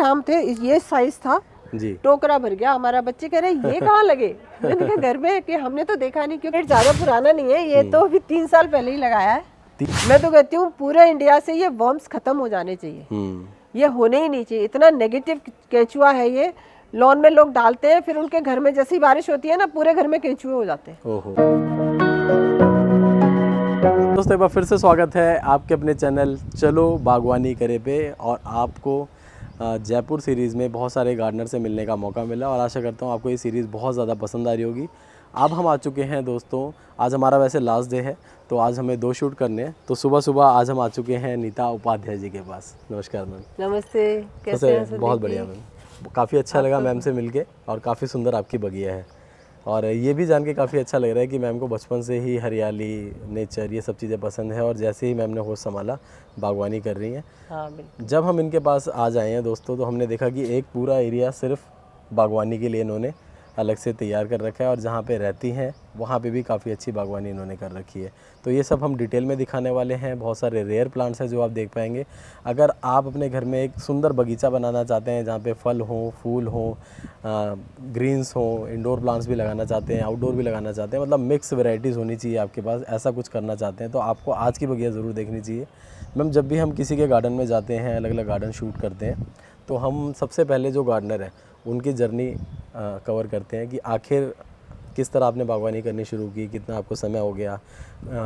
आम थे, ये साइज था जी। टोकरा भर गया हमारा। बच्चे कह रहे ये कहाँ लगे? मैंने कहा घर में, कि हमने तो देखा नहीं, क्योंकि ज्यादा पुराना नहीं है ये, तो अभी 3 साल पहले ही लगाया है। मैं तो कहती हूँ पूरे इंडिया से ये वर्म्स खत्म हो जाने चाहिए, ये होने ही नहीं चाहिए। इतना नेगेटिव केंचुआ है ये। लॉन में लोग डालते हैं, फिर उनके घर में जैसी बारिश होती है ना, पूरे घर में केंचुए हो जाते हैं। ओहो। दोस्तों एक बार फिर से स्वागत है आपके अपने चैनल चलो बागवानी करे पे। और आपको जयपुर सीरीज़ में बहुत सारे गार्डनर से मिलने का मौका मिला और आशा करता हूँ आपको ये सीरीज़ बहुत ज़्यादा पसंद आ रही होगी। अब हम आ चुके हैं दोस्तों, आज हमारा वैसे लास्ट डे है, तो आज हमें 2 शूट करने हैं। तो सुबह सुबह आज हम आ चुके हैं नीता उपाध्याय जी के पास। नमस्कार मैम। नमस्ते, कैसे हैं? बहुत बढ़िया मैम, काफ़ी अच्छा लगा मैम से मिलके और काफ़ी सुंदर आपकी बगिया है। और ये भी जान के काफ़ी अच्छा लग रहा है कि मैम को बचपन से ही हरियाली, नेचर, ये सब चीज़ें पसंद है और जैसे ही मैम ने होश संभाला बागवानी कर रही हैं। हाँ बिल्कुल। जब हम इनके पास आ जाए हैं दोस्तों, तो हमने देखा कि एक पूरा एरिया सिर्फ बागवानी के लिए इन्होंने अलग से तैयार कर रखा है और जहाँ पे रहती हैं वहाँ पे भी काफ़ी अच्छी बागवानी इन्होंने कर रखी है। तो ये सब हम डिटेल में दिखाने वाले हैं। बहुत सारे रेयर प्लांट्स हैं जो आप देख पाएंगे। अगर आप अपने घर में एक सुंदर बगीचा बनाना चाहते हैं जहाँ पे फल हों, फूल हों, ग्रीन्स हों, इंडोर प्लांट्स भी लगाना चाहते हैं, आउटडोर भी लगाना चाहते हैं, मतलब मिक्स वैरायटीज़ होनी चाहिए आपके पास, ऐसा कुछ करना चाहते हैं तो आपको आज की बगिया ज़रूर देखनी चाहिए। मैम जब भी हम किसी के गार्डन में जाते हैं, अलग अलग गार्डन शूट करते हैं, तो हम सबसे पहले जो गार्डनर हैं उनकी जर्नी कवर करते हैं कि आखिर किस तरह आपने बागवानी करनी शुरू की, कितना आपको समय हो गया,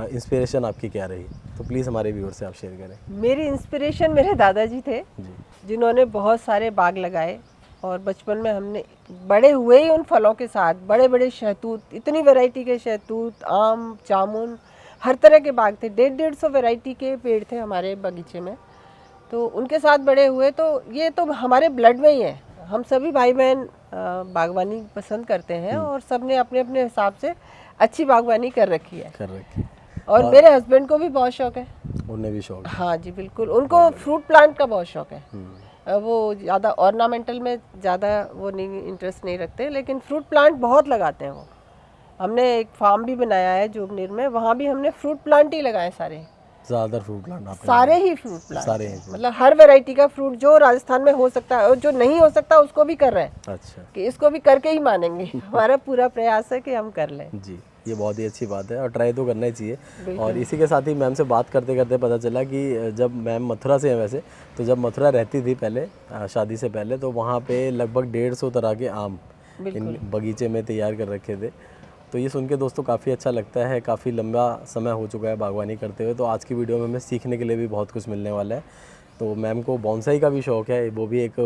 इंस्पिरेशन आपकी क्या रही। तो प्लीज़ हमारे व्यूअर से आप शेयर करें। मेरी इंस्पिरेशन मेरे दादाजी थे जी। जिन्होंने बहुत सारे बाग लगाए और बचपन में हमने बड़े हुए ही उन फलों के साथ। बड़े बड़े शहतूत, इतनी वैरायटी के शहतूत, आम, जामुन, हर तरह के बाग थे। 150-150 वैरायटी के पेड़ थे हमारे बगीचे में, तो उनके साथ बड़े हुए। तो ये तो हमारे ब्लड में ही है। हम सभी भाई बहन बागवानी पसंद करते हैं और सबने अपने अपने हिसाब से अच्छी बागवानी कर रखी है। और मेरे हस्बैंड को भी बहुत शौक है। उन्हें भी शौक है? हाँ जी बिल्कुल, उनको फ्रूट प्लांट का बहुत शौक है। वो ज़्यादा ऑर्नामेंटल में ज़्यादा वो नहीं, इंटरेस्ट नहीं रखते, लेकिन फ्रूट प्लांट बहुत लगाते हैं वो। हमने एक फार्म भी बनाया है जोगनेर में, वहाँ भी हमने फ्रूट प्लांट ही लगाए सारे। ज़्यादातर फ्रूट प्लांट आपने? सारे ही फ्रूट प्लांट, सारे ही, मतलब हर वैरायटी का फ्रूट जो राजस्थान में हो सकता है और जो नहीं हो सकता उसको भी कर रहे हैं। अच्छा, कि इसको भी करके ही मानेंगे। हमारा पूरा प्रयास है कि हम कर लें। जी, ये बहुत ही अच्छी बात है और ट्राई तो करना ही चाहिए। और इसी के साथ ही मैम से बात करते करते पता चला कि जब मैम मथुरा से हैं वैसे, तो जब मथुरा रहती थी पहले, शादी से पहले, तो वहाँ पे लगभग 150 तरह के आम इन बगीचे में तैयार कर रखे थे। तो ये सुन के दोस्तों काफ़ी अच्छा लगता है। काफ़ी लंबा समय हो चुका है बागवानी करते हुए, तो आज की वीडियो में हमें सीखने के लिए भी बहुत कुछ मिलने वाला है। तो मैम को बॉन्साई का भी शौक़ है, वो भी एक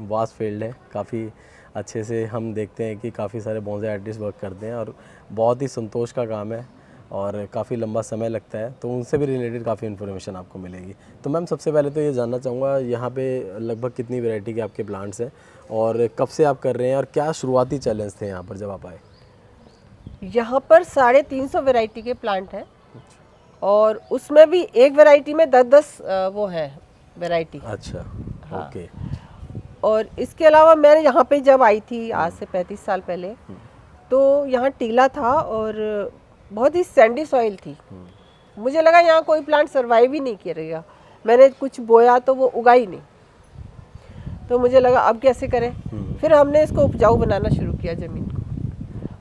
वास्ट फील्ड है। काफ़ी अच्छे से हम देखते हैं कि काफ़ी सारे बॉन्साई आर्टिस्ट वर्क करते हैं और बहुत ही संतोष का काम है और काफ़ी लंबा समय लगता है। तो उनसे भी रिलेटेड काफ़ी इन्फॉर्मेशन आपको मिलेगी। तो मैम सबसे पहले तो ये जानना चाहूँगा, यहाँ पे लगभग कितनी वैरायटी के आपके प्लांट्स हैं और कब से आप कर रहे हैं और क्या शुरुआती चैलेंज थे यहाँ पर जब आप आए? यहाँ पर 350 वैरायटी के प्लांट हैं और उसमें भी एक वैरायटी में 10-10 वो है वैरायटी। अच्छा, हाँ। ओके। और इसके अलावा मैं यहाँ पे जब आई थी आज से 35 साल पहले, तो यहाँ टीला था और बहुत ही सैंडी सॉइल थी। मुझे लगा यहाँ कोई प्लांट सर्वाइव ही नहीं करेगा। मैंने कुछ बोया तो वो उगा ही नहीं, तो मुझे लगा अब कैसे करें। फिर हमने इसको उपजाऊ बनाना शुरू किया ज़मीन को।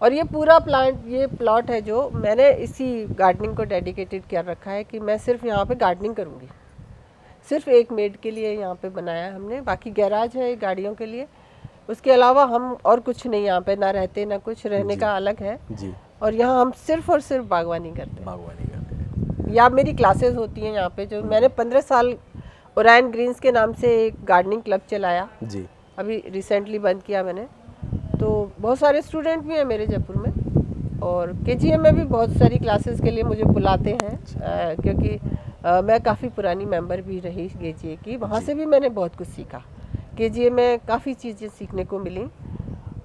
और ये पूरा ये प्लॉट है जो मैंने इसी गार्डनिंग को डेडिकेटेड कर रखा है कि मैं सिर्फ यहाँ पे गार्डनिंग करूँगी। सिर्फ एक मेड के लिए यहाँ पे बनाया है हमने, बाकी गैराज है गाड़ियों के लिए। उसके अलावा हम और कुछ नहीं यहाँ पे, ना रहते ना कुछ, रहने का अलग है जी। और यहाँ हम सिर्फ और सिर्फ बागवानी करते हैं। या मेरी क्लासेस होती हैं यहाँ पे, जो मैंने 15 साल ओरायन ग्रीन्स के नाम से एक गार्डनिंग क्लब चलाया जी। अभी रिसेंटली बंद किया मैंने। तो बहुत सारे स्टूडेंट भी हैं मेरे जयपुर में और केजीएम में भी बहुत सारी क्लासेस के लिए मुझे बुलाते हैं। क्योंकि मैं काफ़ी पुरानी मेंबर भी रही केजीए की, वहाँ से भी मैंने बहुत कुछ सीखा। केजीए में काफ़ी चीज़ें सीखने को मिली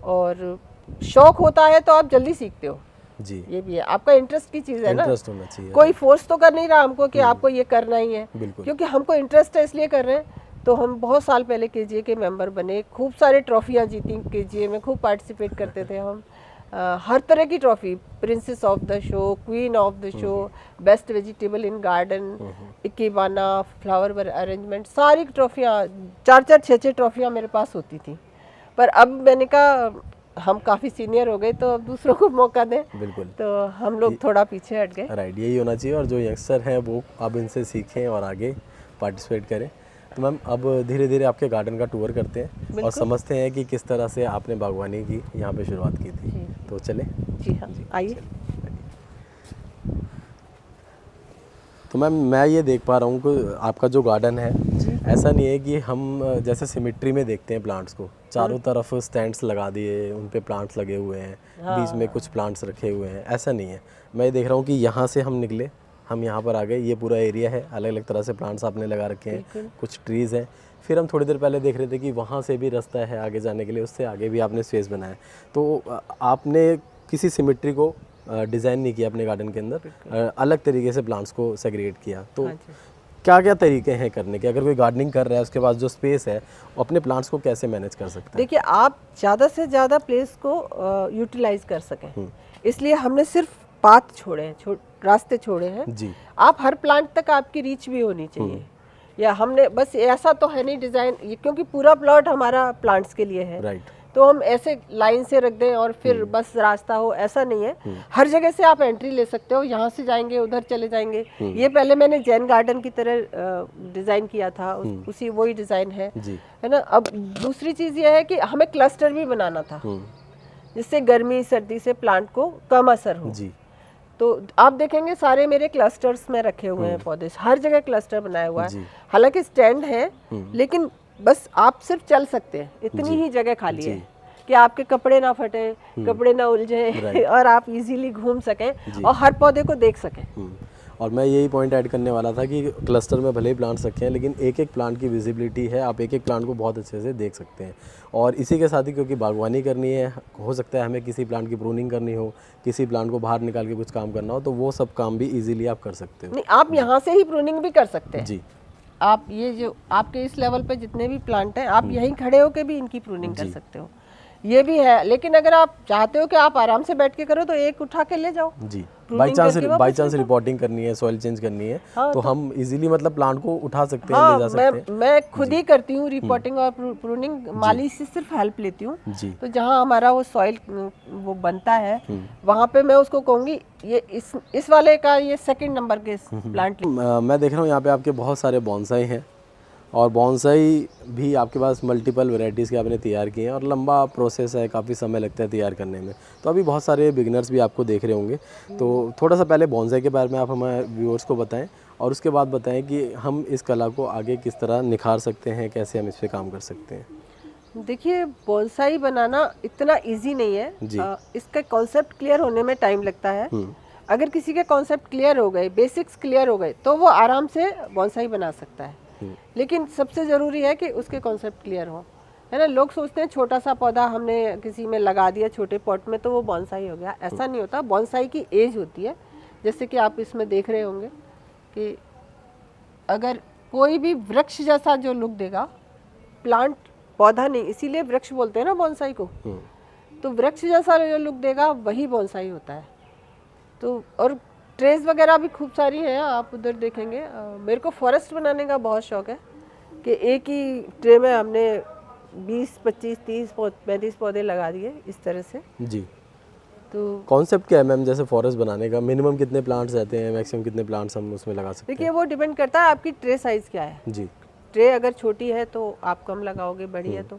और शौक़ होता है तो आप जल्दी सीखते हो जी। ये भी है, आपका इंटरेस्ट की चीज़ है ना, इंटरेस्ट होना चाहिए। कोई फोर्स तो कर नहीं रहा हमको कि आपको ये करना ही है, क्योंकि हमको इंटरेस्ट है इसलिए कर रहे हैं। तो हम बहुत साल पहले केजीए के मेंबर बने, खूब सारे ट्रॉफियाँ जीती केजीए में, खूब पार्टिसिपेट करते थे हम। हर तरह की trophy, princess of the show, queen of the show, best vegetable in garden, ikebana, flower arrangement, सारी ट्रॉफियाँ 4-4 6-6 ट्रॉफियाँ मेरे पास होती थी। पर अब मैंने कहा हम काफ़ी सीनियर हो गए तो अब दूसरों को मौका दें, बिल्कुल, तो हम लोग थोड़ा पीछे हट गए। राइट, यही होना चाहिए। और जो यंगस्टर हैं वो अब इनसे सीखें और आगे पार्टिसिपेट करें। तो मैम अब धीरे धीरे आपके गार्डन का टूर करते हैं और समझते हैं कि किस तरह से आपने बागवानी की यहाँ पे शुरुआत की थी। तो चलें। जी हाँ, आइए। तो मैम मैं ये देख पा रहा हूँ कि आपका जो गार्डन है, ऐसा नहीं है कि हम जैसे सिमेट्री में देखते हैं प्लांट्स को, चारों तरफ स्टैंड्स लगा दिए, उन पे प्लांट्स लगे हुए हैं, बीच में कुछ प्लांट्स रखे हुए हैं, ऐसा नहीं है। मैं ये देख रहा हूँ कि यहाँ से हम निकले, हम यहाँ पर आ गए, ये पूरा एरिया है, अलग अलग तरह से प्लांट्स आपने लगा रखे हैं, कुछ ट्रीज़ हैं। फिर हम थोड़ी देर पहले देख रहे थे कि वहाँ से भी रास्ता है आगे जाने के लिए, उससे आगे भी आपने स्पेस बनाया। तो आपने किसी सिमेट्री को डिज़ाइन नहीं किया अपने गार्डन के अंदर, अलग तरीके से प्लांट्स को सेग्रीगेट किया। तो क्या क्या तरीके हैं करने के? अगर कोई गार्डनिंग कर रहा है, उसके पास जो स्पेस है, वो अपने प्लांट्स को कैसे मैनेज कर सकता है? देखिए, आप ज़्यादा से ज़्यादा प्लेस को यूटिलाइज कर सकें, इसलिए हमने सिर्फ पाथ छोड़े हैं, रास्ते छोड़े हैं जी। आप हर प्लांट तक आपकी रीच भी होनी चाहिए। या हमने बस ऐसा तो है नहीं डिज़ाइन, क्योंकि पूरा प्लॉट हमारा प्लांट्स के लिए है, राइट, तो हम ऐसे लाइन से रख दें और फिर बस रास्ता हो, ऐसा नहीं है। हर जगह से आप एंट्री ले सकते हो, यहाँ से जाएंगे उधर चले जाएंगे। ये पहले मैंने जैन गार्डन की तरह डिज़ाइन किया था, उसी वही डिज़ाइन है ना। अब दूसरी चीज़ ये है कि हमें क्लस्टर भी बनाना था, जिससे गर्मी सर्दी से प्लांट को कम असर हो जी। तो आप देखेंगे सारे मेरे क्लस्टर्स में रखे हुए हैं पौधे, हर जगह क्लस्टर बनाया हुआ है। हालांकि स्टैंड है, लेकिन बस आप सिर्फ चल सकते हैं, इतनी ही जगह खाली है कि आपके कपड़े ना फटे, कपड़े ना उलझे और आप इजीली घूम सकें और हर पौधे को देख सकें। और मैं यही पॉइंट ऐड करने वाला था कि क्लस्टर में भले ही प्लांट्स रखे हैं, लेकिन एक एक प्लांट की विजिबिलिटी है, आप एक एक प्लांट को बहुत अच्छे से देख सकते हैं। और इसी के साथ ही क्योंकि बागवानी करनी है, हो सकता है हमें किसी प्लांट की प्रूनिंग करनी हो, किसी प्लांट को बाहर निकाल के कुछ काम करना हो, तो वो सब काम भी इजीली आप कर सकते हो। नहीं, आप यहाँ से ही प्रूनिंग भी कर सकते हैं जी। आप ये जो आपके इस लेवल पे जितने भी प्लांट हैं, आप यहीं खड़े होकर भी इनकी प्रूनिंग कर सकते हो, ये भी है। लेकिन अगर आप चाहते हो कि आप आराम से बैठ के करो, तो एक उठा के ले जाओ जी। बाई चांस रिपोर्टिंग करनी है, सॉइल चेंज करनी है, तो हम इजीली मतलब प्लांट को उठा सकते हैं, ले जा सकते हैं। मैं खुद ही करती हूँ रिपोर्टिंग और प्रूनिंग, माली से सिर्फ हेल्प लेती हूँ। तो जहाँ हमारा वो सॉइल वो बनता है, वहाँ पे मैं उसको कहूँगी ये इस वाले का ये 2nd नंबर के प्लांट। मैं देख रहा हूँ यहाँ पे आपके बहुत सारे बॉन्साई हैं, और बॉन्साई भी आपके पास मल्टीपल वैरायटीज़ के आपने तैयार किए हैं, और लंबा प्रोसेस है, काफ़ी समय लगता है तैयार करने में। तो अभी बहुत सारे बिगिनर्स भी आपको देख रहे होंगे, तो थोड़ा सा पहले बॉन्साई के बारे में आप हमारे व्यूअर्स को बताएं, और उसके बाद बताएं कि हम इस कला को आगे किस तरह निखार सकते हैं, कैसे हम इस पर काम कर सकते हैं। देखिए, बॉन्साई बनाना इतना ईजी नहीं है जी। इसका कॉन्सेप्ट क्लियर होने में टाइम लगता है। अगर किसी के कॉन्सेप्ट क्लियर हो गए, बेसिक्स क्लियर हो गए, तो वो आराम से बॉन्साई बना सकता है। लेकिन सबसे ज़रूरी है कि उसके कॉन्सेप्ट क्लियर हो, है ना। लोग सोचते हैं छोटा सा पौधा हमने किसी में लगा दिया छोटे पॉट में तो वो बॉन्साई हो गया, ऐसा नहीं होता। बॉन्साई की एज होती है, जैसे कि आप इसमें देख रहे होंगे कि अगर कोई भी वृक्ष जैसा जो लुक देगा, प्लांट पौधा नहीं, इसीलिए वृक्ष बोलते हैं ना बॉन्साई को, तो वृक्ष जैसा जो लुक देगा वही बॉन्साई होता है। तो और ट्रेस वगैरह भी खूब सारी हैं, आप उधर देखेंगे। मेरे को फॉरेस्ट बनाने का बहुत शौक है कि एक ही ट्रे में हमने 20, 25, 30, 35 पौधे लगा दिए इस तरह से जी। तो कॉन्सेप्ट क्या है मैम, जैसे फॉरेस्ट बनाने का मिनिमम कितने प्लांट्स रहते हैं, मैक्सिमम कितने प्लांट्स हम उसमें लगा सकते हैं? देखिए, वो डिपेंड करता है आपकी ट्रे साइज़ क्या है जी। ट्रे अगर छोटी है तो आप कम लगाओगे, बड़ी है तो,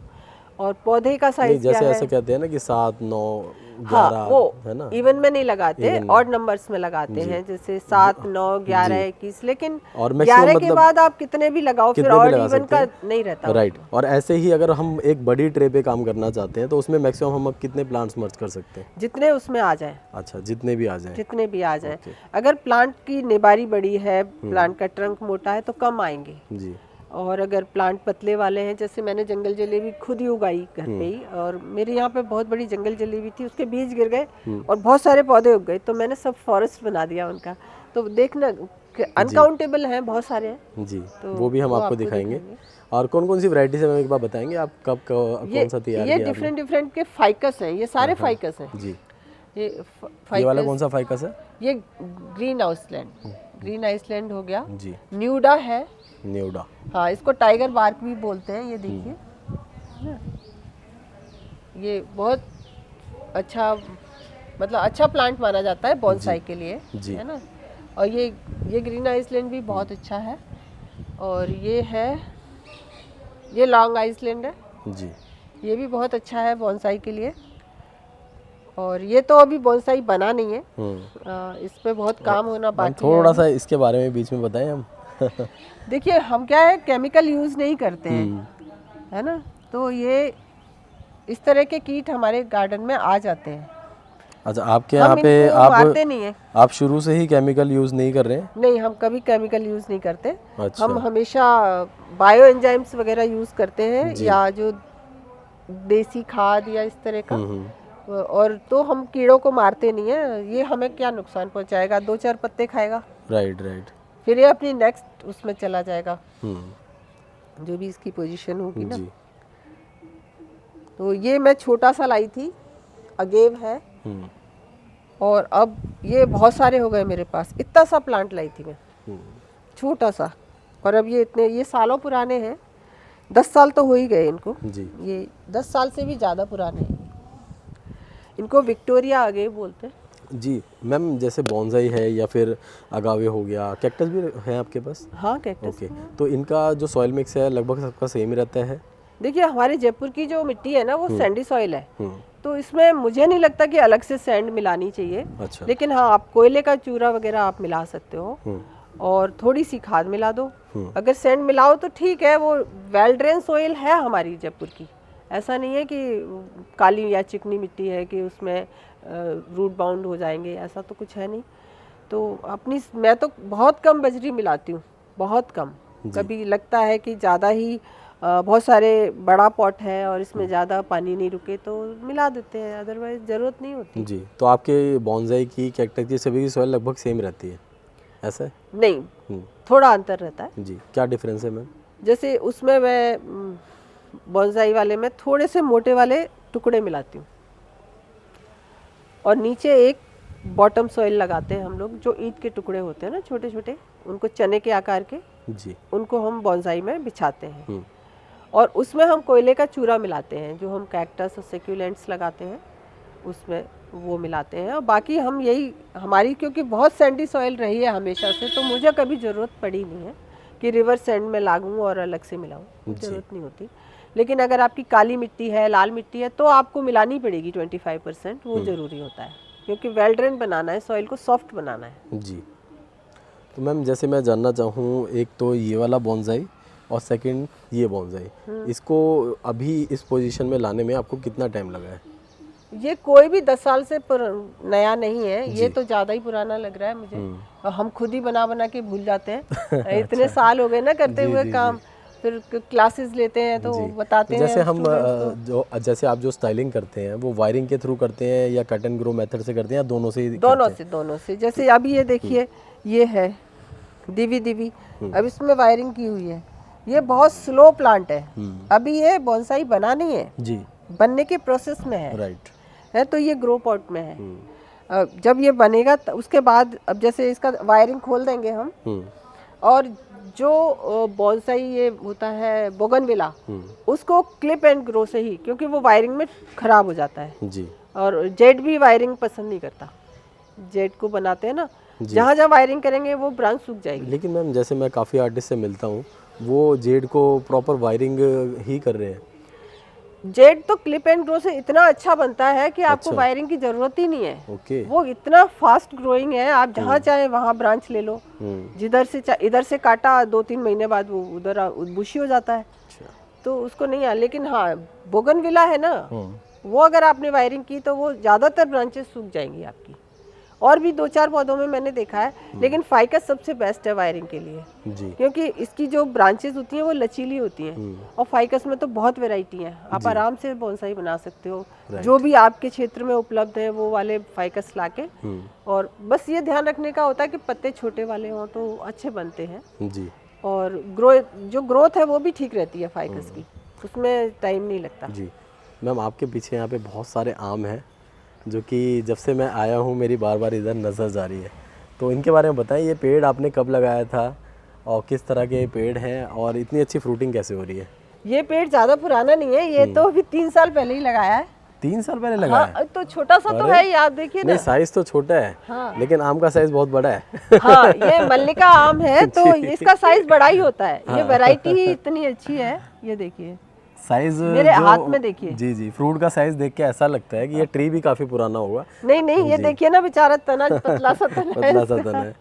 और पौधे का साइज जैसे क्या ऐसा है? कहते हैं ना कि 7, 9, 11 वो है ना, इवन में नहीं लगाते, ऑड नंबर्स में लगाते हैं, जैसे 7, 9, 11, 21। लेकिन 11 के बाद आप कितने भी लगाओ, फिर ऑड इवन का नहीं रहता। राइट। और ऐसे ही अगर हम एक बड़ी ट्रे पे काम करना चाहते हैं तो उसमें मैक्सिमम हम कितने प्लांट्स मर्ज कर सकते हैं? जितने उसमें आ जाए। अच्छा, जितने भी आ जाए। जितने भी आ जाए। अगर प्लांट की निबारी बड़ी है, प्लांट का ट्रंक मोटा है, तो कम आएंगे जी। और अगर प्लांट पतले वाले हैं, जैसे मैंने जंगल जलेबी खुद ही उगाई घर पे ही, और मेरे यहाँ पे बहुत बड़ी जंगल जलेबी थी, उसके बीज गिर गए और बहुत सारे पौधे उग गए, तो मैंने सब फॉरेस्ट बना दिया उनका। तो देखना अनकाउंटेबल हैं, बहुत सारे हैं जी। तो वो भी हम आपको दिखाएंगे। और कौन कौन सी वैरायटी है, एक बार बताएंगे आप, कब कौन सा तैयार किया? ये डिफरेंट के फाइकस हैं, ये सारे फाइकस हैं जी। ये ये वाला कौन सा फाइकस है? ये ग्रीन आइसलैंड, ग्रीन आइसलैंड हो गया। जी। न्यूडा है, न्यूडा। हाँ इसको टाइगर बार्क भी बोलते हैं। ये देखिए ना, ये बहुत अच्छा, मतलब अच्छा प्लांट माना जाता है बॉन्साई के लिए, जी। है ना। और ये ग्रीन आइसलैंड भी बहुत अच्छा है। और ये है, ये लॉन्ग आइसलैंड है जी। ये भी बहुत अच्छा है बॉन्साई के लिए। और ये तो अभी बॉन्साई बना नहीं है, इस पे बहुत काम होना बाकी है। थोड़ा सा इसके बारे में बीच में बताएं हम। देखिए हम क्या है, केमिकल यूज़ नहीं करते हैं, है ना। तो ये इस तरह के कीट हमारे गार्डन में आ जाते हैं। अच्छा, आपके यहाँ पे मारते नहीं है। आप शुरू से ही केमिकल यूज़ नहीं कर रहे हैं? नहीं, हम कभी केमिकल यूज़ नहीं करते। अच्छा। हम हमेशा बायो एंजाइम्स वगैरह यूज़ करते हैं, या जो देसी खाद या इस तरह का। और तो हम कीड़ों को मारते नहीं है। ये हमें क्या नुकसान पहुंचाएगा, 2-4 पत्ते खाएगा, राइट राइट, फिर ये अपनी नेक्स्ट उसमें चला जाएगा, जो भी इसकी पोजीशन होगी ना। तो ये मैं छोटा सा लाई थी, अगेव है। और अब ये बहुत सारे हो गए मेरे पास। इतना सा प्लांट लाई थी मैं, छोटा सा। और अब ये सालों पुराने हैं, 10 साल तो हो ही गए इनको जी। ये 10 साल से भी ज़्यादा पुराने हैं। इनको विक्टोरिया अगेव बोलते हैं। जी मैम, जैसे बॉन्साई है या फिर अगावे हो गया, कैक्टस भी है आपके पास? हाँ, कैक्टस। ओके, तो इनका जो सॉइल मिक्स है लगभग सबका सेम ही रहता है? देखिए हमारे जयपुर की जो मिट्टी है ना, वो सैंडी सॉइल है, तो इसमें मुझे नहीं लगता कि अलग से सैंड मिलानी चाहिए। अच्छा। लेकिन हाँ, आप कोयले का चूरा वगैरह आप मिला सकते हो, और थोड़ी सी खाद मिला दो। अगर सैंड मिलाओ तो ठीक है, वो वेल ड्रेन सॉइल है हमारी जयपुर की। ऐसा नहीं है कि काली या चिकनी मिट्टी है कि उसमें रूट बाउंड हो जाएंगे, ऐसा तो कुछ है नहीं। तो मैं तो बहुत कम बजरी मिलाती हूँ, बहुत कम। कभी लगता है कि ज़्यादा ही बहुत सारे बड़ा पॉट है और इसमें ज़्यादा पानी नहीं रुके तो मिला देते हैं, अदरवाइज ज़रूरत नहीं होती। जी। तो आपके बॉन्साई की, कैक्टस की सभी की सॉइल लगभग सेम रहती है, ऐसा है? नहीं, थोड़ा अंतर रहता है। जी, क्या डिफरेंस है मैम? जैसे उसमें मैं बॉन्साई वाले में थोड़े से मोटे वाले टुकड़े मिलाती हूँ, और नीचे एक बॉटम सॉइल लगाते हैं हम लोग, जो ईंट के टुकड़े होते हैं ना, छोटे छोटे, उनको चने के आकार के। जी। उनको हम बॉन्साई में बिछाते हैं, और उसमें हम कोयले का चूरा मिलाते हैं, जो हम कैक्टस और सेक्यूलेंट्स लगाते हैं उसमें वो मिलाते हैं। और बाकी हम यही, हमारी क्योंकि बहुत सैंडी सॉइल रही है हमेशा से, तो मुझे कभी ज़रूरत पड़ी नहीं है कि रिवर सैंड में लागूं और अलग से मिलाऊं, ज़रूरत नहीं होती। लेकिन अगर आपकी काली मिट्टी है, लाल मिट्टी है, तो आपको मिलानी पड़ेगी 25%, वो ज़रूरी होता है, क्योंकि वेल ड्रेन बनाना है, सॉइल को सॉफ्ट बनाना है। जी। तो मैम जैसे मैं जानना चाहूँ, एक तो ये वाला बॉन्साई और सेकंड ये बॉन्साई, इसको अभी इस पोजीशन में लाने में आपको कितना टाइम लगा है? ये कोई भी 10 साल से नया नहीं है, ये तो ज़्यादा ही पुराना लग रहा है मुझे। और हम खुद ही बना बना के भूल जाते हैं। इतने साल हो गए ना करते हुए काम, फिर क्लासेस लेते हैं तो बताते हैं। जैसे हम जैसे आप जो स्टाइलिंग करते हैं वो वायरिंग के थ्रू करते हैं या कट एंड ग्रो मेथड से करते हैं, या दोनों से? दोनों से। जैसे अभी ये देखिए, ये है दिवी, अब इसमें वायरिंग की हुई है। ये बहुत स्लो प्लांट है, अभी ये बॉन्साई बना नहीं है जी, बनने के प्रोसेस में है। राइट है, तो ये ग्रो पॉट में है। जब ये बनेगा उसके बाद, अब जैसे इसका वायरिंग खोल देंगे हम, और जो बॉन्साई ये होता है बोगनविला, उसको क्लिप एंड ग्रो से ही, क्योंकि वो वायरिंग में खराब हो जाता है जी। और जेड भी वायरिंग पसंद नहीं करता, जेड को बनाते हैं ना, जहाँ जहाँ वायरिंग करेंगे वो ब्रांच सूख जाएगी। लेकिन मैम जैसे मैं काफ़ी आर्टिस्ट से मिलता हूँ, वो जेड को प्रॉपर वायरिंग ही कर रहे हैं। जेड तो क्लिप एंड ग्रो से इतना अच्छा बनता है कि आपको वायरिंग की जरूरत ही नहीं है। ओके। वो इतना फास्ट ग्रोइंग है, आप जहाँ चाहे वहाँ ब्रांच ले लो, जिधर से इधर से काटा 2-3 महीने बाद वो उधर बुशी हो जाता है। तो उसको नहीं है। लेकिन हाँ, बोगनविला है ना, वो अगर आपने वायरिंग की तो वो ज़्यादातर ब्रांचेस सूख जाएंगी आपकी। और भी 2-4 पौधों में मैंने देखा है, लेकिन फाइकस सबसे बेस्ट है वायरिंग के लिए जी। क्योंकि इसकी जो ब्रांचेस होती हैं वो लचीली होती हैं, और फाइकस में तो बहुत वैरायटी है, आप आराम से बोनसाई बना सकते हो। जो भी आपके क्षेत्र में उपलब्ध है वो वाले फाइकस लाके, और बस ये ध्यान रखने का होता है कि पत्ते छोटे वाले हों तो अच्छे बनते हैं जी। और ग्रोथ है वो भी ठीक रहती है फाइकस की, उसमें टाइम नहीं लगता जी। मैम आपके पीछे यहाँ पे बहुत सारे आम हैं, जो कि जब से मैं आया हूँ मेरी बार बार इधर नज़र जा रही है। तो इनके बारे में बताएं, ये पेड़ आपने कब लगाया था और किस तरह के पेड़ हैं और इतनी अच्छी फ्रूटिंग कैसे हो रही है? ये पेड़ ज़्यादा पुराना नहीं है, ये तो अभी 3 साल पहले ही लगाया है। 3 साल पहले लगाया है? हाँ, तो छोटा सा तो है ही, आप देखिए ना। नहीं, साइज तो छोटा है। हाँ। लेकिन आम का साइज बहुत बड़ा है। हाँ, ये मल्लिका आम है तो इसका साइज बड़ा ही होता है। ये वैरायटी ही इतनी अच्छी है, ये देखिए साइज मेरे हाथ में देखिए। जी जी, फ्रूट का साइज देख के ऐसा लगता है कि ये ट्री भी काफी पुराना होगा। नहीं, ये देखिए ना, बेचारा तना पतला सा तना है। पतला सा तना है।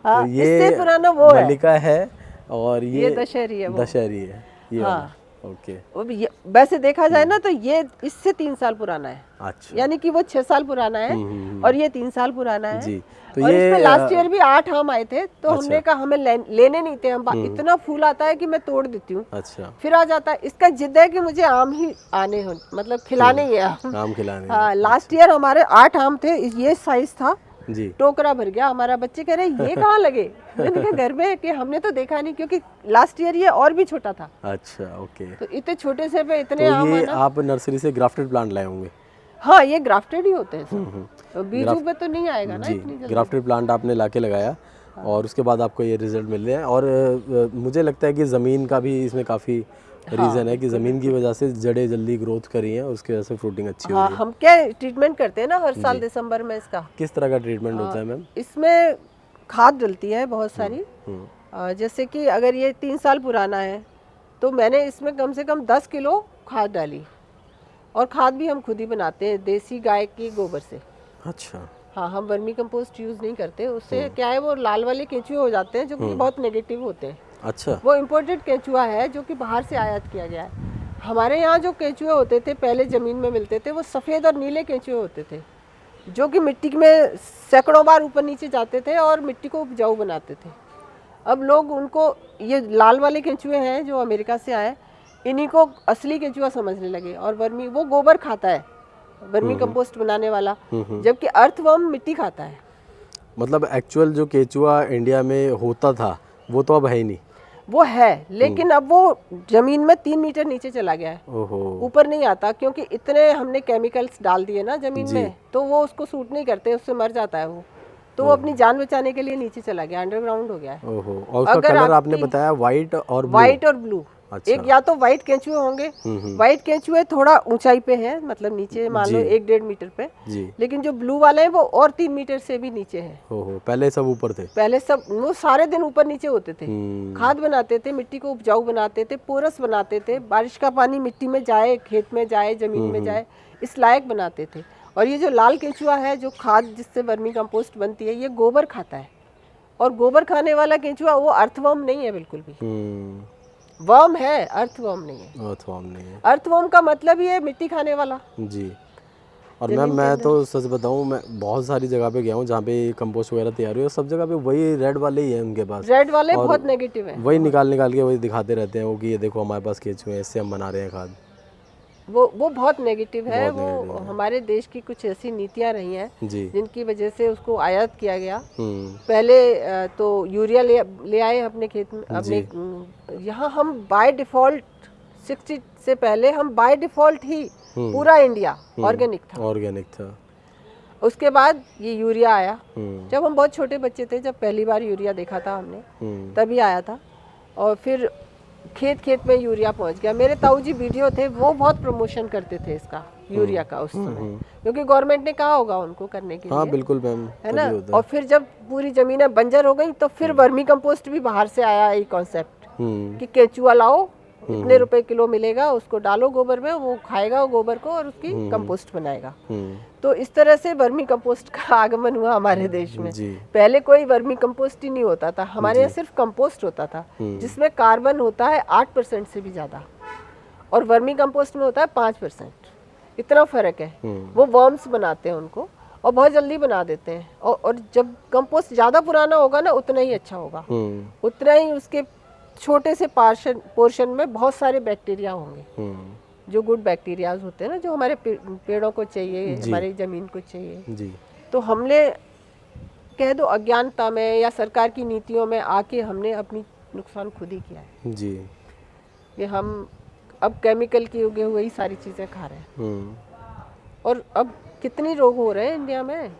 हाँ, तो ये इससे पुराना वो है, मल्लिका है और ये दशहरी है वो। दशहरी है ये हाँ। वाला। ओके। वैसे देखा जाए ना तो ये इससे 3 साल पुराना है। अच्छा। यानी कि वो 6 साल पुराना है और ये 3 साल पुराना है जी। तो और ये इसमें लास्ट ईयर भी 8 आम आए थे, तो हमने कहा हमें लेने नहीं थे, हम इतना फूल आता है कि मैं तोड़ देती हूँ। अच्छा। फिर आ जाता है, इसका जिद है कि मुझे आम ही आने हो, मतलब खिलाने ही है आम खिलाने। हाँ, लास्ट ईयर हमारे 8 आम थे, ये साइज था जी। टोकरा भर गया। हमारा बच्चे कह रहे ये कहाँ लगे? मैंने कहा घर में, कि हमने तो देखा नहीं, क्योंकि लास्ट ईयर ये और भी छोटा था। अच्छा, ओके। तो इतने छोटे से पे इतने तो आम ये आना। आप नर्सरी से ग्राफ्टेड प्लांट लाए होंगे? हाँ, ये ग्राफ्टेड ही होते हैं सब। तो बीजू पे तो नहीं आएगा ना इतनी जल्दी। ग्राफ्टेड प्लांट आपने लाके लगाया और उसके बाद आपको ये रिजल्ट मिल रहे हैं। और मुझे लगता है कि ज़मीन का भी इसमें काफ़ी रीज़न है कि ज़मीन की वजह से जड़ें जल्दी ग्रोथ करी हैं, उसकी वजह से फ्रूटिंग अच्छी हो रही है। हम क्या ट्रीटमेंट करते हैं ना हर साल दिसंबर में इसका। किस तरह का ट्रीटमेंट होता है मैम? इसमें खाद डलती है बहुत सारी। जैसे कि अगर ये 3 साल पुराना है तो मैंने इसमें कम से कम 10 किलो खाद डाली, और खाद भी हम खुद ही बनाते हैं देसी गाय के गोबर से। अच्छा। हाँ, हम वर्मी कंपोस्ट यूज़ नहीं करते। उससे क्या है, वो लाल वाले केंचुए हो जाते हैं जो कि बहुत नेगेटिव होते हैं। अच्छा। वो इम्पोर्टेड केंचुआ है जो कि बाहर से आयात किया गया है। हमारे यहाँ जो केंचुए होते थे पहले ज़मीन में मिलते थे, वो सफ़ेद और नीले केंचुए होते थे जो कि मिट्टी में सैकड़ों बार ऊपर नीचे जाते थे और मिट्टी को उपजाऊ बनाते थे। अब लोग उनको, ये लाल वाले केंचुए हैं जो अमेरिका से आए, इन्हीं को असली केंचुआ समझने लगे। और वो गोबर खाता है, वर्मी कंपोस्ट बनाने वाला, जबकि अर्थवर्म मिट्टी खाता है। मतलब एक्चुअल जो केचुआ इंडिया में होता था वो तो अब है ही नहीं? वो है, लेकिन अब वो जमीन में 3 मीटर नीचे चला गया है। ओहो। ऊपर नहीं आता, क्योंकि इतने हमने केमिकल्स डाल दिए ना जमीन में, तो वो उसको सूट नहीं करते, उससे मर जाता है वो। तो वो अपनी जान बचाने के लिए नीचे चला गया, अंडरग्राउंड हो गया है। ओहो। और उसका कलर आपने बताया वाइट और ब्लू? वाइट और ब्लू। अच्छा। एक या तो वाइट केंचुए होंगे, वाइट केंचुए थोड़ा ऊंचाई पे है, मतलब नीचे मान लो 1-1.5 मीटर पे जी। लेकिन जो ब्लू वाले हैं वो और 3 मीटर से भी नीचे है। ओहो, पहले सब ऊपर थे? पहले सब वो सारे दिन ऊपर नीचे होते थे। खाद बनाते थे, मिट्टी को उपजाऊ बनाते थे, पोरस बनाते थे, बारिश का पानी मिट्टी में जाए, खेत में जाए, जमीन में जाए, इस लायक बनाते थे। और ये जो लाल केंचुआ है, जो खाद जिससे वर्मी कंपोस्ट बनती है, ये गोबर खाता है। और गोबर खाने वाला केंचुआ वो अर्थवर्म नहीं है बिल्कुल भी। वर्म है, अर्थवर्म नहीं है। अर्थवर्म नहीं है। अर्थवर्म का मतलब ही है मिट्टी खाने वाला। जी। और मैम मैं तो सच बताऊं, मैं बहुत सारी जगह पे गया हूँ जहाँ पे कंपोस्ट वगैरह तैयार हुई है, सब जगह पे वही रेड वाले ही है उनके पास। रेड वाले बहुत नेगेटिव है। वही निकाल के वही दिखाते रहते हैं वो कि ये देखो हमारे पास केंचुए हैं, इससे हम बना रहे हैं खाद। वो बहुत नेगेटिव है। वो हमारे देश की कुछ ऐसी नीतियां रही हैं जिनकी वजह से उसको आयात किया गया। पहले तो यूरिया ले आए अपने खेत में, अपने यहाँ हम बाय डिफॉल्ट 60 से पहले हम बाय डिफॉल्ट ही पूरा इंडिया ऑर्गेनिक था। उसके बाद ये यूरिया आया। जब हम बहुत छोटे बच्चे थे, जब पहली बार यूरिया देखा था हमने, तभी आया था। और फिर खेत खेत में यूरिया पहुंच गया। मेरे ताऊ जी वीडियो थे, वो बहुत प्रमोशन करते थे इसका, यूरिया का उस समय, क्योंकि गवर्नमेंट ने कहा होगा उनको करने के लिए। बिल्कुल मैम, है ना। और फिर जब पूरी जमीनें बंजर हो गई तो फिर वर्मी कंपोस्ट भी बाहर से आया, ये कॉन्सेप्ट कि केंचुआ लाओ, इतने रुपए किलो मिलेगा, उसको डालो गोबर में, वो खाएगा वो गोबर को और उसकी कंपोस्ट बनाएगा। तो इस तरह से वर्मी कंपोस्ट का आगमन हुआ हमारे देश में। पहले कोई वर्मी कंपोस्ट ही नहीं होता था, हमारे यहाँ सिर्फ कंपोस्ट होता था जिसमें कार्बन होता है 8% से भी ज़्यादा, और वर्मी कंपोस्ट में होता है 5%। इतना फर्क है। वो वर्म्स बनाते हैं उनको और बहुत जल्दी बना देते हैं। और जब कंपोस्ट ज़्यादा पुराना होगा ना, उतना ही अच्छा होगा, उतना ही उसके छोटे से पोर्शन में बहुत सारे बैक्टीरिया होंगे, जो गुड बैक्टीरियाज होते हैं ना, जो हमारे पेड़ों को चाहिए, हमारी ज़मीन को चाहिए जी। तो हमने कह दो अज्ञानता में या सरकार की नीतियों में आके हमने अपनी नुकसान खुद ही किया है जी। कि हम अब केमिकल की उगे हुए ही सारी चीज़ें खा रहे हैं। और अब कितनी रोग हो रहे हैं इंडिया में,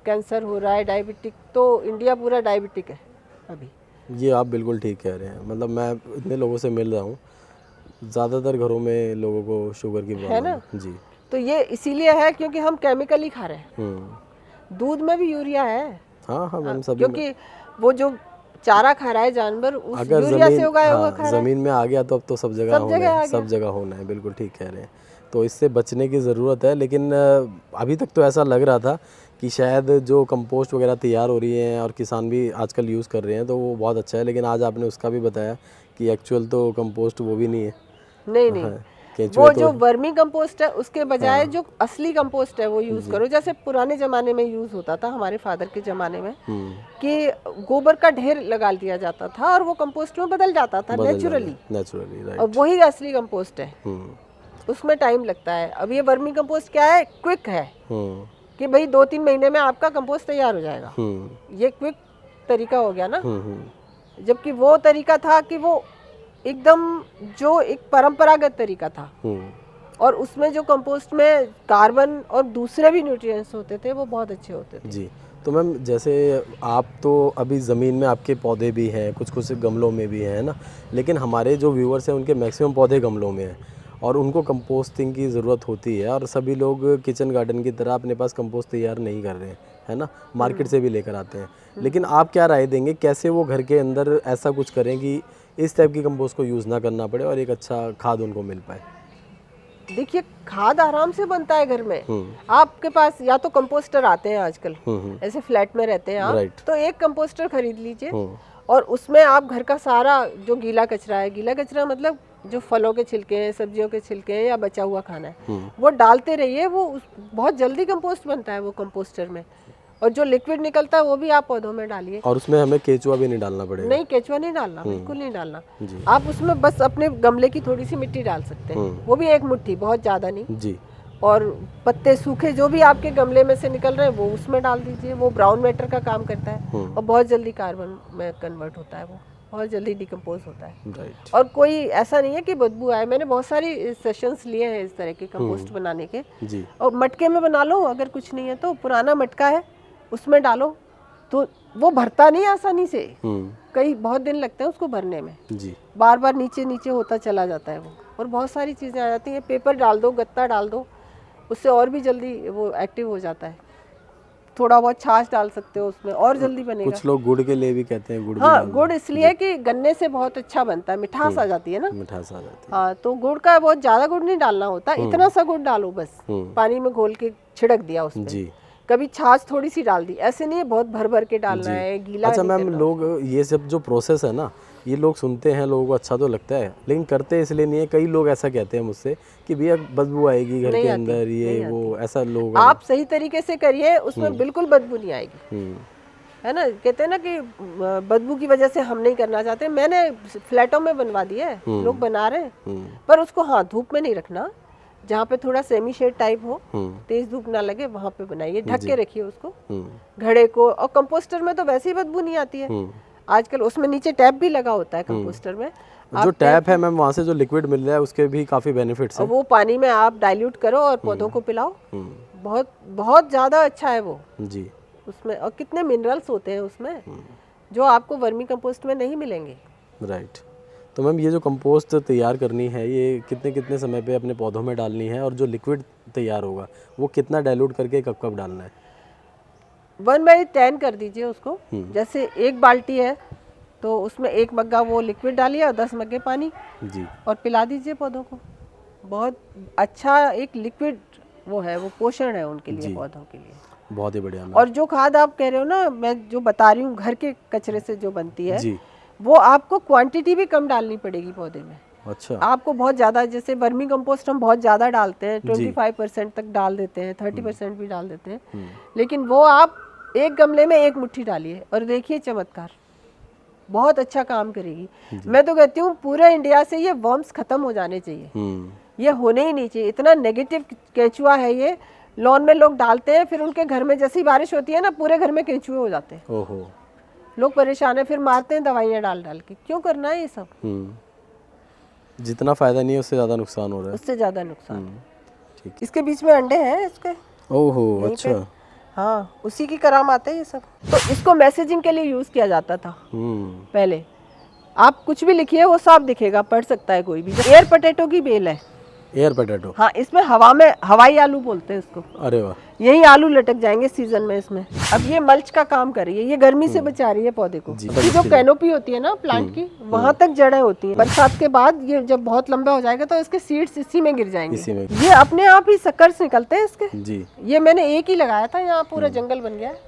कैंसर हो रहा है, डायबिटिक, तो इंडिया पूरा डायबिटिक है अभी। ये आप बिल्कुल ठीक कह रहे हैं। मतलब मैं इतने लोगों से मिल रहा हूँ, ज़्यादातर घरों में लोगों को शुगर की प्रॉब्लम ना? है। जी। तो ये इसीलिए है क्योंकि हम केमिकल ही खा रहे हैं। हम्म। दूध में भी यूरिया है। हाँ हाँ मैम, सभी में। क्योंकि वो जो चारा खा रहा है जानवर, उस अगर यूरिया ज़मीन, से उगाया हुआ हाँ, खा रहा है। ज़मीन में आ गया तो अब तो सब जगह सब होना जगह आ है, सब जगह होना है। बिल्कुल ठीक कह रहे हैं। तो इससे बचने की ज़रूरत है। लेकिन अभी तक तो ऐसा लग रहा था कि शायद जो कंपोस्ट वगैरह तैयार हो रही है और किसान भी आजकल यूज़ कर रहे हैं तो वो बहुत अच्छा है। लेकिन आज आपने उसका भी बताया कि एक्चुअल तो कंपोस्ट वो भी नहीं है। नहीं नहीं, हाँ, केंचुए वो तो जो वर्मी कंपोस्ट है उसके बजाय जो असली कंपोस्ट है वो यूज करो। जैसे पुराने जमाने में यूज होता था, हमारे फादर के जमाने में, कि गोबर का ढेर लगा दिया जाता था और वो कंपोस्ट में बदल जाता था नेचुरली। राइट। और वही असली कंपोस्ट है, उसमें टाइम लगता है। अब ये वर्मी कंपोस्ट क्या है, क्विक है कि भाई 2-3 महीने में आपका कंपोस्ट तैयार हो जाएगा। ये क्विक तरीका हो गया ना। जबकि वो तरीका था कि वो एकदम जो एक परंपरागत तरीका था, और उसमें जो कंपोस्ट में कार्बन और दूसरे भी न्यूट्रिएंट्स होते थे वो बहुत अच्छे होते थे। जी। तो मैम जैसे आप तो अभी ज़मीन में आपके पौधे भी हैं, कुछ कुछ गमलों में भी हैं ना, लेकिन हमारे जो व्यूअर्स हैं उनके मैक्सिमम पौधे गमलों में हैं और उनको कंपोस्टिंग की ज़रूरत होती है। और सभी लोग किचन गार्डन की तरह अपने पास कंपोस्ट तैयार नहीं कर रहे हैं, है ना, मार्केट से भी लेकर आते हैं। लेकिन आप क्या राय देंगे, कैसे वो घर के अंदर ऐसा कुछ करें कि इस टाइप की कंपोस्ट को यूज़ ना करना पड़े और एक अच्छा खाद उनको मिल पाए? देखिए, खाद आराम से बनता है घर में। आपके पास या तो कंपोस्टर आते हैं आजकल, ऐसे फ्लैट में रहते हैं आप, तो एक कंपोस्टर खरीद लीजिए और उसमें आप घर का सारा जो गीला कचरा है, गीला कचरा मतलब जो फलों के छिलके हैं, सब्जियों के छिलके हैं या बचा हुआ खाना है, वो डालते रहिए। वो बहुत जल्दी कंपोस्ट बनता है वो कंपोस्टर में। और जो लिक्विड निकलता है वो भी आप पौधों में डालिए। और उसमें हमें केचुआ भी नहीं डालना पड़ेगा? नहीं, केचुआ नहीं डालना, बिल्कुल नहीं डालना। आप उसमें बस अपने गमले की थोड़ी सी मिट्टी डाल सकते हैं, वो भी 1 मुट्ठी, बहुत ज़्यादा नहीं जी। और पत्ते सूखे जो भी आपके गमले में से निकल रहे हैं वो उसमें डाल दीजिए। वो ब्राउन मैटर का काम करता है और बहुत जल्दी कार्बन में कन्वर्ट होता है, वो बहुत जल्दी डिकम्पोज होता है। और कोई ऐसा नहीं है कि बदबू आए। मैंने बहुत सारी सेशंस लिए हैं इस तरह के कंपोस्ट बनाने के जी। और मटके में बना लो, अगर कुछ नहीं है तो पुराना मटका है उसमें डालो, तो वो भरता नहीं आसानी से। कई बहुत दिन लगते हैं उसको भरने में जी। बार बार नीचे नीचे होता चला जाता है वो, और बहुत सारी चीज़ें आ जाती हैं। पेपर डाल दो, गत्ता डाल दो, उससे और भी जल्दी वो एक्टिव हो जाता है। थोड़ा बहुत छाछ डाल सकते हो उसमें, और जल्दी बनेगा। कुछ लोग गुड़ के लिए भी कहते हैं, गुड़ हाँ, गुड़ इसलिए कि गन्ने से बहुत अच्छा बनता है, मिठास आ जाती है ना, मिठास आ जाती है। हाँ, तो गुड़ का बहुत ज़्यादा गुड़ नहीं डालना होता, इतना सा गुड़ डालो बस, पानी में घोल के छिड़क दिया उसमें जी। कभी छाछ थोड़ी सी डाल दी, ऐसे नहीं है बहुत भर भर के डालना है, गीला। अच्छा मैम, लोग ये सब जो प्रोसेस है ना, ये लोग सुनते हैं, लोगों को अच्छा तो लगता है, लेकिन करते इसलिए नहीं है। कई लोग ऐसा कहते हैं मुझसे कि भैया बदबू आएगी घर के अंदर, ये वो, ऐसा लोग। आप सही तरीके से करिए, उसमें बिल्कुल बदबू नहीं आएगी, है ना। कहते हैं ना कि बदबू की वजह से हम नहीं करना चाहते। मैंने फ्लैटों में बनवा दिया है, लोग बना रहे हैं, पर उसको हाँ धूप में नहीं रखना, जहाँ पे थोड़ा सेमी शेड टाइप हो, तेज धूप ना लगे, वहाँ पे बनाइए, ढक के रखिए उसको, घड़े को। और कंपोस्टर में तो वैसे ही बदबू नहीं आती है आजकल, उसमें नीचे टैप भी लगा होता है कंपोस्टर में। जो टैप है मैम, वहाँ से जो लिक्विड मिल रहा है उसके भी काफी बेनिफिट्स हैं। वो पानी में आप डाइल्यूट करो और पौधों को पिलाओ, बहुत बहुत ज्यादा अच्छा है वो जी उसमें। और कितने मिनरल्स होते हैं उसमें जो आपको वर्मी कंपोस्ट में नहीं मिलेंगे। राइट। तो मैम ये जो कंपोस्ट तैयार करनी है, ये कितने कितने समय पे अपने पौधों में डालनी है, और जो लिक्विड तैयार होगा वो कितना डाइल्यूट करके कब कब डालना है? 1/10 कर दीजिए उसको। जैसे 1 बाल्टी है तो उसमें 1 मग्गा वो लिक्विड डालिए और 10 मग्गे पानी जी, और पिला दीजिए पौधों को। बहुत अच्छा एक लिक्विड वो है, वो पोषण है उनके लिए, पौधों के लिए। बहुत ही बढ़िया। और जो खाद आप कह रहे हो ना, मैं जो बता रही हूँ घर के कचरे से जो बनती है जी, वो आपको क्वांटिटी भी कम डालनी पड़ेगी पौधे में। अच्छा। आपको बहुत ज़्यादा, जैसे वर्मी कंपोस्ट हम बहुत ज़्यादा डालते हैं, 25% तक डाल देते हैं, 30% भी डाल देते हैं, लेकिन वो आप 1 गमले में 1 मुट्ठी डालिए और देखिए चमत्कार, बहुत अच्छा काम करेगी। मैं तो कहती हूँ पूरे इंडिया से ये वर्म्स खत्म हो जाने चाहिए, ये होने ही नहीं चाहिए। इतना नेगेटिव केंचुआ है ये। लॉन में लोग डालते हैं, फिर उनके घर में जैसी बारिश होती है ना, पूरे घर में केंचुए हो जाते हैं। ओहो, लोग परेशान है, फिर मारते हैं दवाइयाँ डाल डाल के। क्यों करना है ये सब? जितना फायदा नहीं है उससे ज्यादा नुकसान हो रहा है, उससे ज्यादा नुकसान। ठीक। इसके बीच में अंडे हैं इसके। ओहो यहीं अच्छा। पे। हाँ, उसी की करामात है ये सब। तो इसको मैसेजिंग के लिए यूज़ किया जाता था पहले। आप कुछ भी लिखिए वो साफ दिखेगा, पढ़ सकता है कोई भी। एयर पोटैटो की बेल है। Air potato. हाँ, इसमें हवा में हवाई आलू बोलते हैं इसको। अरे वाह। यही आलू लटक जाएंगे सीजन में इसमें। अब ये मल्च का काम कर रही है, ये गर्मी से बचा रही है पौधे को। ये जो कैनोपी होती है ना प्लांट की, वहां तक जड़ें होती हैं। बरसात के बाद ये जब बहुत लंबा हो जाएगा तो इसके सीड्स इसी में गिर जाएंगे। इसी में। ये अपने आप ही सकर्स निकलते हैं इसके। जी। ये मैंने एक ही लगाया था, यहाँ पूरा जंगल बन गया है।